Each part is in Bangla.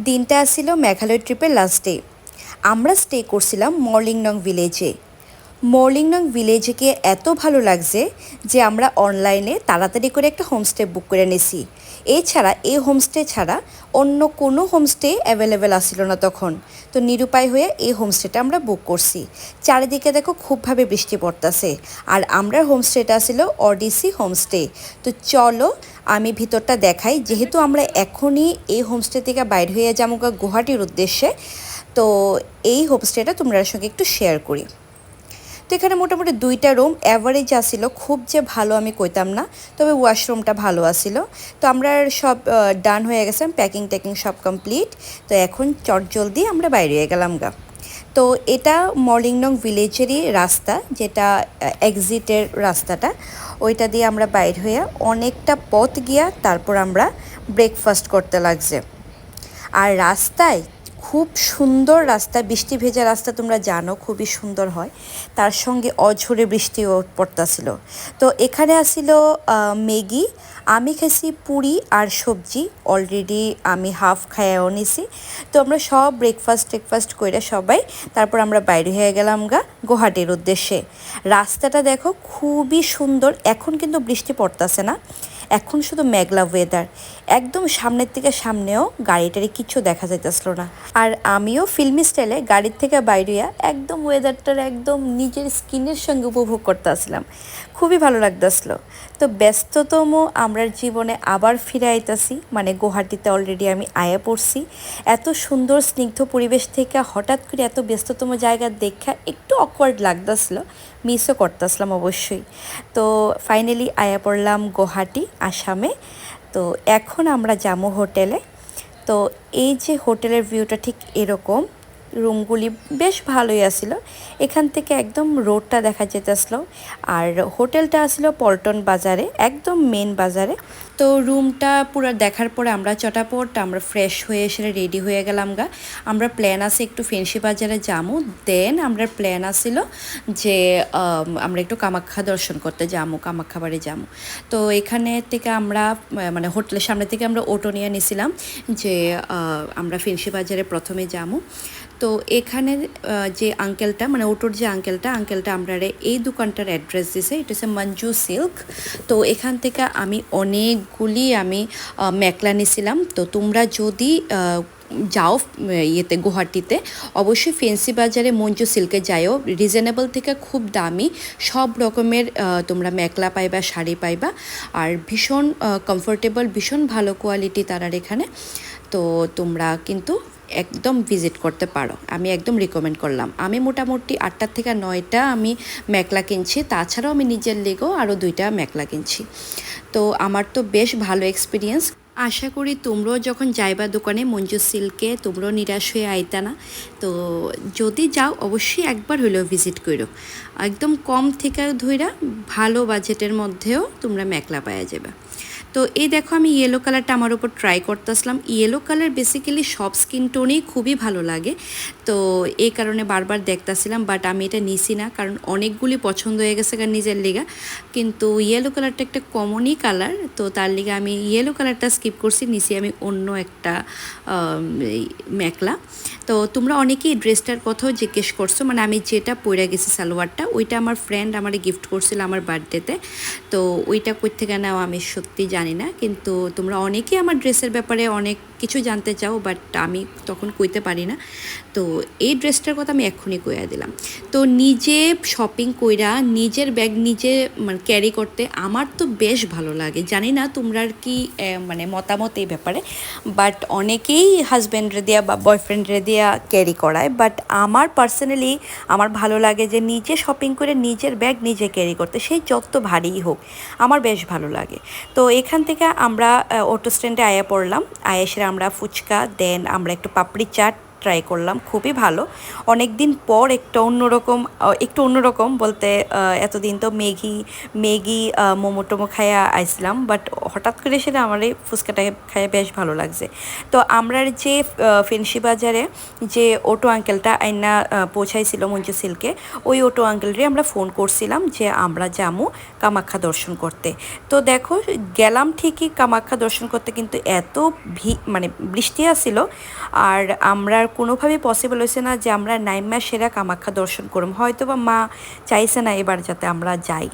দিনটা আসছিল মেঘালয় ট্রিপের লাস্ট ডে। আমরা স্টে করছিলাম মর্লিংনং ভিলেজে। মর্লিংনং ভিলেজে গিয়ে এত ভালো লাগছে যে আমরা অনলাইনে তাড়াতাড়ি করে একটা হোমস্টে বুক করে নিছি। এছাড়া এই হোমস্টে ছাড়া অন্য কোনো হোমস্টে অ্যাভেলেবেল আসছিল না তখন। তো নিরুপায় হয়ে এই হোমস্টেটা আমরা বুক করছি। চারিদিকে দেখো খুবভাবে বৃষ্টি পড়তেছে। আর আমরা হোমস্টেটা ছিল অডিসি হোমস্টে। তো চলো আমি ভিতরটা দেখাই, যেহেতু আমরা এখনই এই হোমস্টে থেকে বাইর হয়ে যাবো গুয়াহাটির উদ্দেশ্যে। তো এই হোমস্টেটা তোমরা সঙ্গে একটু শেয়ার করি। তো এখানে মোটামুটি 2টা রুম অ্যাভারেজ আসিল, খুব যে ভালো আমি কইতাম না, তবে ওয়াশরুমটা ভালো আসিল। তো আমরা সব ডান হয়ে গেছে, প্যাকিং ট্যাকিং সব কমপ্লিট। তো এখন চটজলদি আমরা বাইরে হয়ে গেলাম গা। তো এটা মর্লিংনং ভিলেজেরই রাস্তা, যেটা এক্সিটের রাস্তাটা, ওইটা দিয়ে আমরা বাইর হয়ে অনেকটা পথ গিয়া তারপর আমরা ব্রেকফাস্ট করতে লাগছে। আর রাস্তায় খুব সুন্দর রাস্তা, বৃষ্টি ভেজা রাস্তা, তোমরা জানো খুবই সুন্দর হয়। তার সঙ্গে অঝরে বৃষ্টিও পড়তাছিল। তো এখানে আসিল ম্যাগি, আমি খেয়েছি পুরি আর সবজি। অলরেডি আমি হাফ খাইয়াও নিছি। তো আমরা সব ব্রেকফাস্ট করে সবাই তারপর আমরা বাইরে হয়ে গেলাম গুয়াহাটির উদ্দেশ্যে। রাস্তাটা দেখো খুবই সুন্দর। এখন কিন্তু বৃষ্টি পড়তাছে না, এখন শুধু মেঘলা ওয়েদার। একদম সামনের থেকে সামনেও গাড়িটারি কিছু দেখা যাইতেছিল না। আর আমিও ফিল্মি স্টাইলে গাড়ির থেকে বাইরিয়া একদম ওয়েদারটার একদম নিজের স্কিনের সঙ্গে উপভোগ করতে আসলাম। খুবই ভালো লাগতেছিল। তো ব্যস্ততম আমরা জীবনে আবার ফিরে আইতাছি, মানে গুয়াহাটিতে অলরেডি আমি আয়া পড়ছি। এত সুন্দর স্নিগ্ধ পরিবেশ থেকে হঠাৎ করে এত ব্যস্ততম জায়গা দেখা একটু অকওয়ার্ড লাগতেছিল, মিসও করতেছিলাম অবশ্যই। তো ফাইনালি আয়া পড়লাম গুয়াহাটি, আসামে। তো এখন আমরা যাবো হোটেলে। তো এই যে হোটেলের ভিউটা ঠিক এরকম, রুমগুলি বেশ ভালোই আসিল। এখান থেকে একদম রোডটা দেখা যেতেছিল। আর হোটেলটা আসিল পল্টন বাজারে, একদম মেন বাজারে। তো রুমটা পুরো দেখার পরে আমরা চটাপট আমরা ফ্রেশ হয়ে এসে রেডি হয়ে গেলাম আমরা প্ল্যান আছে একটু ফেন্সি বাজারে যাবো। দেন আমরা প্ল্যান আসিল যে আমরা একটু কামাখ্যা দর্শন করতে যাবো, কামাখ্যা বাড়ি যাবো। তো এখানে থেকে আমরা মানে হোটেলের সামনে থেকে আমরা অটো নিয়ে নিয়েছিলাম যে আমরা ফেন্সি বাজারে প্রথমে যাবো। তো এখানে যে আঙ্কেলটা, মানে অটোর যে আঙ্কেলটা আমরা এই দোকানটার অ্যাড্রেস দিছে, এটা হচ্ছে মঞ্জু সিল্ক। তো এখান থেকে আমি অনেকগুলি মেখলা নিয়েছিলাম। তো তোমরা যদি যাও ইয়েতে গুয়াহাটিতে, অবশ্যই ফেন্সি বাজারে মঞ্জু সিল্কে যাও। রিজনেবল থেকে খুব দামি সব রকমের তোমরা মেখলা পাইবা, শাড়ি পাইবা। আর ভীষণ কমফোর্টেবল, ভীষণ ভালো কোয়ালিটি তারার এখানে। তো তোমরা কিন্তু একদম ভিজিট করতে পারো, আমি একদম রিকমেন্ড করলাম। আমি মোটামুটি 8টা থেকে 9টা আমি মেখলা কিনছি, তাছাড়াও আমি নিজের লেগেও আরও 2টা মেখলা কিনছি। তো আমার তো বেশ ভালো এক্সপিরিয়েন্স। আশা করি তোমরাও যখন যাইবা দোকানে মঞ্জু সিল্কে, তোমরাও নিরাশ হয়ে আইতা না। তো যদি যাও অবশ্যই একবার হইলেও ভিজিট করো। একদম কম থেকে ধইরা ভালো বাজেটের মধ্যেও তোমরা মেখলা পাওয়া যাবে। তো এই দেখো আমি ইয়েলো কালারটা আমার উপর ট্রাই করতেছিলাম। ইয়েলো কালার বেসিক্যালি সব স্কিন টোনেই খুবই ভালো লাগে। তো এই কারণে বারবার দেখতেছিলাম, বাট আমি এটা নিছি না, কারণ অনেকগুলি পছন্দ হয়ে গেছে নিজের লিগা। কিন্তু ইয়েলো কালারটা একটা কমনই কালার, তো তার লিগা আমি ইয়েলো কালারটা স্কিপ করছি, নিছি আমি অন্য একটা মেখলা। তো তোমরা অনেকেই ড্রেসটার কথাও জিজ্ঞেস করছো, মানে আমি যেটা পরে গেছি সালোয়ারটা, ওইটা আমার ফ্রেন্ড আমারে গিফট করছিল আমার বার্থডেতে। তো ওইটা কই থেকে নাও আমি সত্যি জানি না, কিন্তু তোমরা অনেকেই আমার ড্রেসের ব্যাপারে অনেক কিছু জানতে চাও, বাট আমি তখন কইতে পারি না। তো এই ড্রেসটার কথা আমি এক্ষুনি কইয়া দিলাম। তো নিজে শপিং কইরা নিজের ব্যাগ নিজে মানে ক্যারি করতে আমার তো বেশ ভালো লাগে। জানি না তোমরা কি মানে মতামত এই ব্যাপারে, বাট অনেকেই হাজব্যান্ডরে দিয়া বা বয়ফ্রেন্ডরে দিয়া ক্যারি করায়, বাট আমার পার্সোনালি আমার ভালো লাগে যে নিজে শপিং করে নিজের ব্যাগ নিজে ক্যারি করতে, সেই যত ভারীই হোক আমার বেশ ভালো লাগে। তো এখান থেকে আমরা অটো স্ট্যান্ডে আয়া পড়লাম, আয়া এসে আমরা ফুচকা, দেন আমরা একটু পাপড়ি চাট ট্রাই করলাম, খুবই ভালো। অনেক দিন পর একটু অন্যরকম বলতে এতদিন তো ম্যাগি মোমো টোমো খাইয়া আইছিলাম, বাট হঠাৎ করে সেটা আমার এই ফুচকাটা খাইয়া বেশ ভালো লাগছে। তো আমরা যে ফেন্সি বাজারে যে অটো আঙ্কেলটা আইনা পৌঁছাইছিল মঞ্জু সিল্কে, ওই অটো আঙ্কেলরে আমরা ফোন করছিলাম যে আমরা যামু কামাখ্যা দর্শন করতে। তো দেখো গেলাম ঠিকই কামাখ্যা দর্শন করতে, কিন্তু এত মানে বৃষ্টি আসছিল, আর আমরা কোনোভাবেই পসিবল হয়েছে না যে আমরা নাইমা সেরা কামাখ্যা দর্শন করব, হয়তো বা মা চাইছে না এবার যাতে আমরা যাই।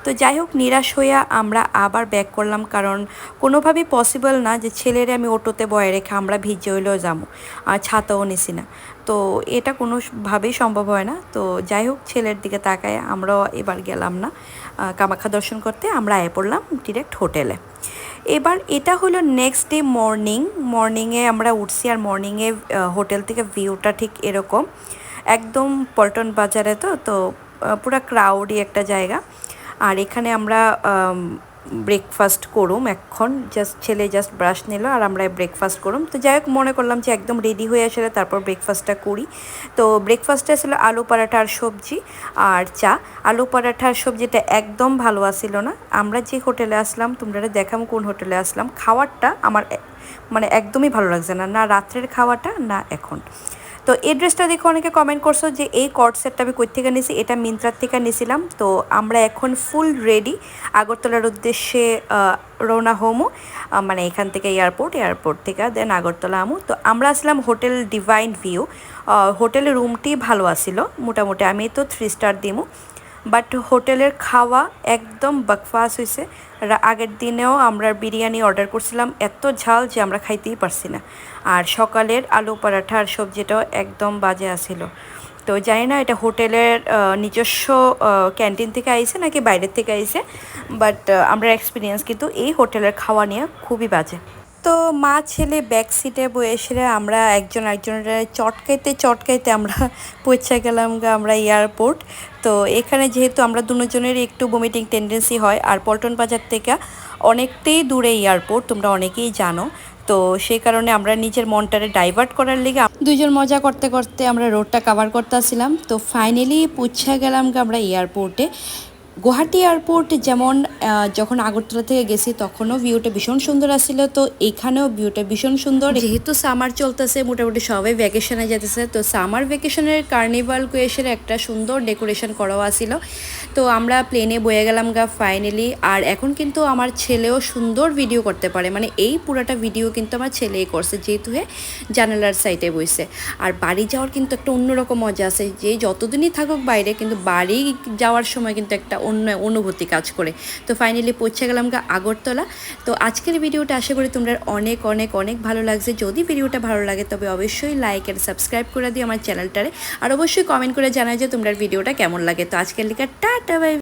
তো যাই হোক, নিরাশ হইয়া আমরা আবার ব্যাক করলাম, কারণ কোনোভাবেই পসিবল না যে ছেলেরে আমি অটোতে বয়ে রেখে আমরা ভিজে হইলেও যাবো, আর ছাতাও নিছি না, তো এটা কোনোভাবেই সম্ভব হয় না। তো যাই হোক, ছেলের দিকে তাকায় আমরাও এবার গেলাম না কামাখ্যা দর্শন করতে, আমরা আয় পড়লাম ডিরেক্ট হোটেলে। এবার এটা হলো নেক্সট ডে মর্নিংয়ে আমরা উঠছি, আর মর্নিংয়ে হোটেল থেকে ভিউটা ঠিক এরকম, একদম পল্টন বাজারে, তো পুরা ক্রাউডি একটা জায়গা। আর এখানে আমরা ব্রেকফাস্ট করুম, এখন ছেলে জাস্ট ব্রাশ নিল আর আমরা ব্রেকফাস্ট করুম। তো যাই হোক, মনে করলাম যে একদম রেডি হয়ে আসলে তারপর ব্রেকফাস্টটা করি। তো ব্রেকফাস্টে ছিল আলু পরাঠার সবজি আর চা। আলু পরাঠার সবজিটা একদম ভালো আসছিল না। আমরা যে হোটেলে আসলাম, তোমরা দেখাম কোন হোটেলে আসলাম, খাবারটা আমার মানে একদমই ভালো লাগছে না, না রাত্রের খাওয়াটা না এখন। তো এই ড্রেসটা দেখে অনেকে কমেন্ট করছো যে এই কট সেটটা আমি কই থেকে নিয়েছি, এটা মিন্ত্রার থেকে নিয়েছিলাম। তো আমরা এখন ফুল রেডি আগরতলার উদ্দেশ্যে রওনা হোমো, মানে এখান থেকে এয়ারপোর্ট থেকে দেন আগরতলা আমু। তো আমরা আসলাম হোটেল ডিভাইন ভিউ। হোটেলের রুমটি ভালো আসিল মোটামুটি, আমি তো 3 স্টার দিমু, বাট হোটেলের খাওয়া একদম বাকফাস হয়েছে। আগের দিনেও আমরা বিরিয়ানি অর্ডার করছিলাম, এত ঝাল যে আমরা খাইতেই পারছি না। আর সকালের আলু পরাঠা আর সবজিটাও একদম বাজে আসিল। তো জানি না এটা হোটেলের নিজস্ব ক্যান্টিন থেকে আইছে নাকি বাইরের থেকে আইছে, বাট আমরা এক্সপিরিয়েন্স কিন্তু এই হোটেলের খাওয়া নিয়ে খুবই বাজে। তো মা ছেলে ব্যাক সিটে বসে আমরা একজনের চটকাইতে আমরা পৌঁছে গেলাম আমরা এয়ারপোর্ট। তো এখানে যেহেতু আমরা দুজনেরই একটু ভমিটিং টেন্ডেন্সি হয়, আর পল্টন বাজার থেকে অনেকটাই দূরে এয়ারপোর্ট, তোমরা অনেকেই জানো। তো সেই কারণে আমরা নিজের মনটারে ডাইভার্ট করার লেগে দুইজন মজা করতে করতে আমরা রোডটা কাভার করতেছিলাম। তো ফাইনালি পৌঁছে গেলাম আমরা এয়ারপোর্টে। গুয়াহাটি এয়ারপোর্ট যেমন যখন আগরতলা থেকে গেছি তখনও ভিউটা ভীষণ সুন্দর আসছিল, তো এখানেও ভিউটা ভীষণ সুন্দর। যেহেতু সামার চলতেছে, মোটামুটি সবাই ভ্যাকেশনে যেতেছে, তো সামার ভ্যাকেশনের কার্নিভাল কুয়েসের একটা সুন্দর ডেকোরেশন করাও আসছিল। তো আমরা প্লেনে বয়ে গেলাম ফাইনালি। আর এখন কিন্তু আমার ছেলেও সুন্দর ভিডিও করতে পারে, মানে এই পুরাটা ভিডিও কিন্তু আমার ছেলেই করছে, যেহেতু জানালার সাইডে বইছে। আর বাড়ি যাওয়ার কিন্তু একটা অন্যরকম মজা আছে, যে যতদিনই থাকুক বাইরে, কিন্তু বাড়ি যাওয়ার সময় কিন্তু একটা অন্য অনুভূতি কাজ করে। তো ফাইনালি পৌঁছে গেলাম আগরতলা। তো আজকের ভিডিওটা আশা করি তোমরা অনেক অনেক অনেক ভালো লাগছে। যদি ভিডিওটা ভালো লাগে তবে অবশ্যই লাইক আর সাবস্ক্রাইব করে দিও আমার চ্যানেলটারে, আর অবশ্যই কমেন্ট করে জানাই যে তোমরা ভিডিওটা কেমন লাগে। তো আজকের লিখা টাটা বাই।